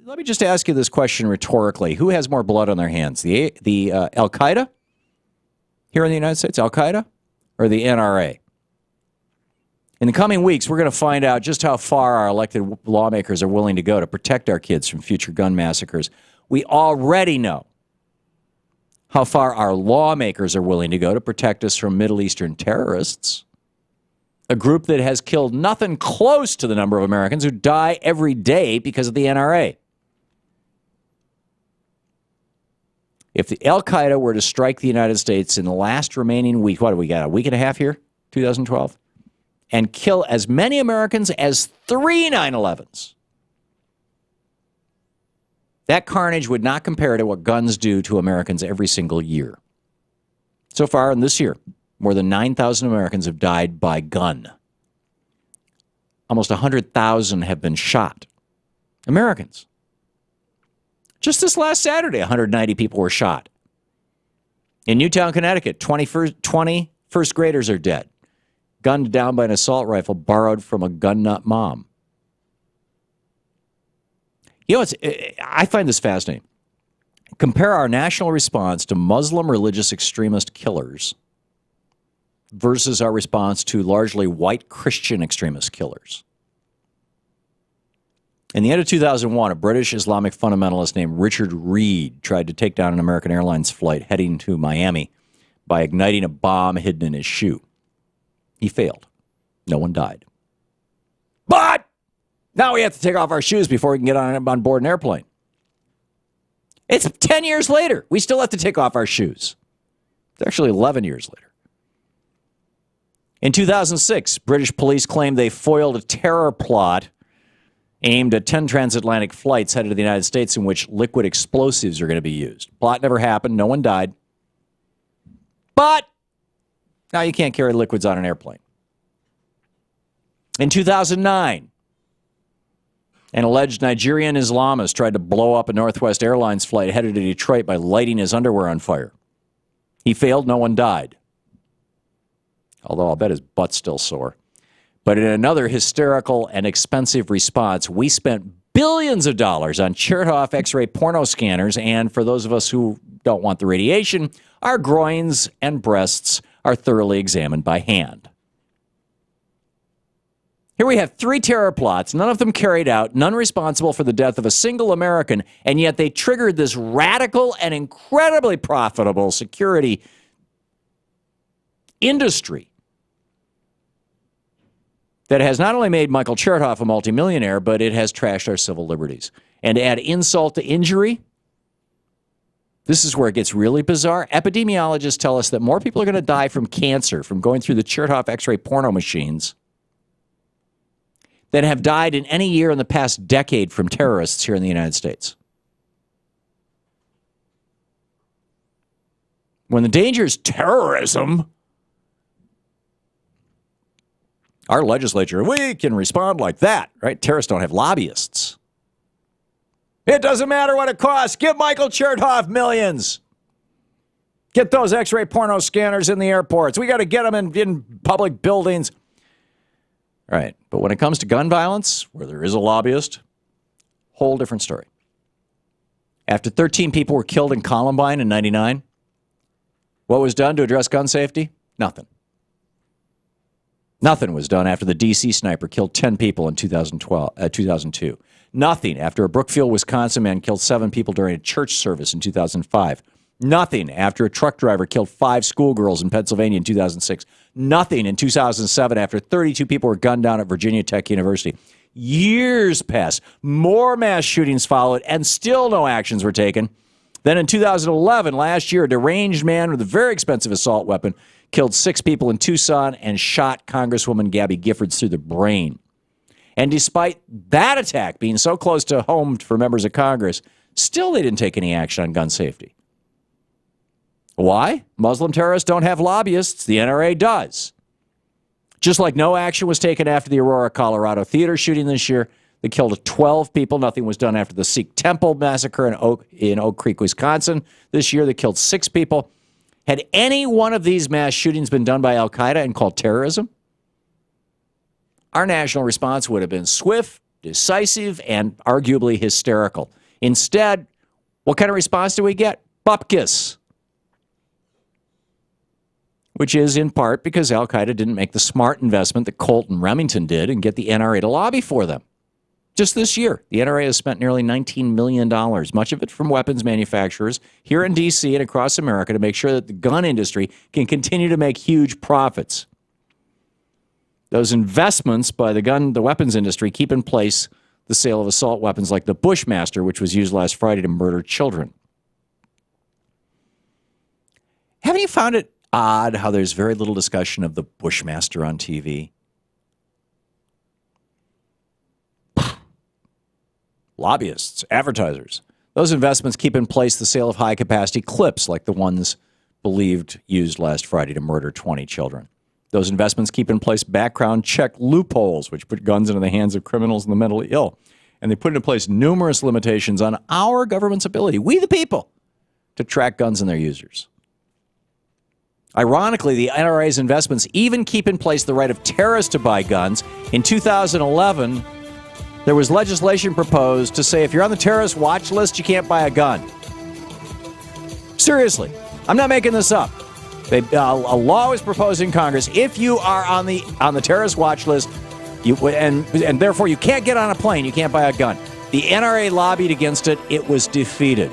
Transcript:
let me just ask you this question rhetorically. Who has more blood on their hands, the Al-Qaeda here in the United States, Al-Qaeda, or the NRA? In the coming weeks, we're going to find out just how far our elected lawmakers are willing to go to protect our kids from future gun massacres. We already know how far our lawmakers are willing to go to protect us from Middle Eastern terrorists, a group that has killed nothing close to the number of Americans who die every day because of the NRA. If the Al-Qaeda were to strike the United States in the last remaining week, what do we got, a week and a half here, 2012, and kill as many Americans as 3 9/11s, that carnage would not compare to what guns do to Americans every single year. So far in this year, more than 9,000 Americans have died by gun. Almost 100,000 have been shot. Americans. Just this last Saturday, 190 people were shot. In Newtown, Connecticut, 20 first graders are dead, gunned down by an assault rifle borrowed from a gun nut mom. You know, I find this fascinating. Compare our national response to Muslim religious extremist killers versus our response to largely white Christian extremist killers. In the end of 2001, a British Islamic fundamentalist named Richard Reed tried to take down an American Airlines flight heading to Miami by igniting a bomb hidden in his shoe. He failed. No one died. But now we have to take off our shoes before we can get on board an airplane. It's 10 years later. We still have to take off our shoes. It's actually 11 years later. In 2006, British police claimed they foiled a terror plot aimed at 10 transatlantic flights headed to the United States in which liquid explosives are going to be used. Plot never happened. No one died. But now you can't carry liquids on an airplane. In 2009, an alleged Nigerian Islamist tried to blow up a Northwest Airlines flight headed to Detroit by lighting his underwear on fire. He failed. No one died. Although I'll bet his butt's still sore. But in another hysterical and expensive response, we spent billions of dollars on Chertoff X-ray porno scanners, and for those of us who don't want the radiation, our groins and breasts are thoroughly examined by hand. Here we have 3 terror plots, none of them carried out, none responsible for the death of a single American, and yet they triggered this radical and incredibly profitable security industry that has not only made Michael Chertoff a multimillionaire, but it has trashed our civil liberties. And to add insult to injury, this is where it gets really bizarre. Epidemiologists tell us that more people are going to die from cancer from going through the Chertoff X-ray porno machines than have died in any year in the past decade from terrorists here in the United States. When the danger is terrorism, our legislature, we can respond like that, right? Terrorists don't have lobbyists. It doesn't matter what it costs. Give Michael Chertoff millions. Get those X-ray porno scanners in the airports. We got to get them in public buildings. Right. But when it comes to gun violence, where there is a lobbyist, whole different story. After 13 people were killed in Columbine in '99, what was done to address gun safety? Nothing. Nothing was done after the D.C. sniper killed 10 people in 2002. Nothing after a Brookfield, Wisconsin man killed 7 people during a church service in 2005. Nothing after a truck driver killed 5 schoolgirls in Pennsylvania in 2006. Nothing in 2007 after 32 people were gunned down at Virginia Tech University. Years passed. More mass shootings followed, and still no actions were taken. Then in 2011, last year, a deranged man with a very expensive assault weapon killed 6 people in Tucson and shot Congresswoman Gabby Giffords through the brain. And despite that attack being so close to home for members of Congress, still they didn't take any action on gun safety. Why? Muslim terrorists don't have lobbyists. The NRA does. Just like no action was taken after the Aurora, Colorado theater shooting this year that killed 12 people. Nothing was done after the Sikh temple massacre in Oak Creek, Wisconsin this year that killed 6 people. Had any one of these mass shootings been done by Al-Qaeda and called terrorism, our national response would have been swift decisive, and arguably hysterical. Instead, what kind of response do we get? Bupkis. Which is in part because Al-Qaeda didn't make the smart investment that Colt and Remington did and get the NRA to lobby for them. Just this year, the NRA has spent nearly $19 million, much of it from weapons manufacturers here in D.C. and across America, to make sure that the gun industry can continue to make huge profits. Those investments by the weapons industry keep in place the sale of assault weapons like the Bushmaster, which was used last Friday to murder children. Haven't you found it odd how there's very little discussion of the Bushmaster on TV? Lobbyists, advertisers. Those investments keep in place the sale of high-capacity clips like the ones believed used last Friday to murder 20 children. Those investments keep in place background check loopholes, which put guns into the hands of criminals and the mentally ill. And they put into place numerous limitations on our government's ability, we the people, to track guns and their users. Ironically, the NRA's investments even keep in place the right of terrorists to buy guns. In 2011, there was legislation proposed to say if you're on the terrorist watch list, you can't buy a gun. Seriously, I'm not making this up. A law was proposed in Congress. If you are on the terrorist watch list, and therefore you can't get on a plane, you can't buy a gun. The NRA lobbied against it. It was defeated.